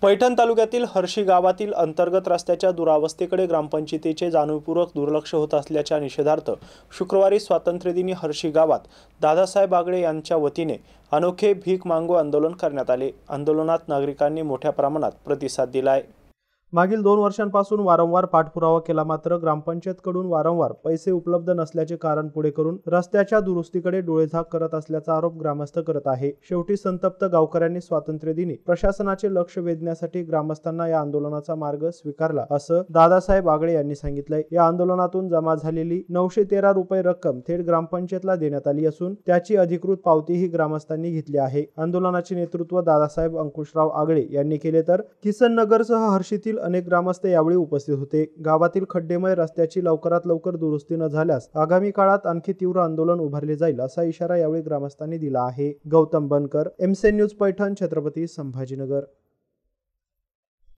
पैठण तालुक्यातील हर्शी गावातील अंतर्गत रस्त्याच्या दुरावस्थेकडे ग्रामपंचायतीचे जाणीवपूर्वक दुर्लक्ष होत असल्याच्या निषेधार्थ शुक्रवारी स्वातंत्र्यदिनी हर्शी गावात दादासाहेब बागडे यांच्या वतीने अनोखे भीक मागो आंदोलन करण्यात आले। आंदोलनात नागरिकांनी मोठ्या प्रमाणात प्रतिसाद दिलाय। मागील 2 वर्षांपासून वारंवार पाठपुरावा केला, मात्र ग्रामपंचायतकडून वारंवार पैसे उपलब्ध नसल्याचे कारण पुढे करून रस्त्याच्या दुरुस्तीकडे डोळेझाक करत असल्याचा आरोप ग्रामस्थ करत आहे। शेवटी संतप्त गावकऱ्यांनी स्वातंत्र्यदिनी प्रशासनाचे लक्ष वेधण्यासाठी ग्रामस्थांना या आंदोलनाचा मार्ग स्वीकारला, असं दादासाहेब बागडे यांनी सांगितलंय। या आंदोलनातून जमा झालेली 913 रुपये रक्कम थेट ग्रामपंचायतला देण्यात आली असून त्याची अधिकृत पावतीही ग्रामस्थांनी घेतली आहे। आंदोलनाचे नेतृत्व दादासाहेब अंकुशराव आगळे यांनी केले, तर किसन नगरसह हर्शीतील अनेक ग्रामस्थ यावेळी उपस्थित होते। गावातील खड्डेमय रस्त्याची लवकरात लवकर दुरुस्ती न झाल्यास आगामी काळात आणखी तीव्र आंदोलन उभारले जाईल, असा इशारा यावेळी ग्रामस्थांनी दिला आहे। गौतम बनकर, एमसी न्यूज, पैठण, छत्रपती संभाजीनगर।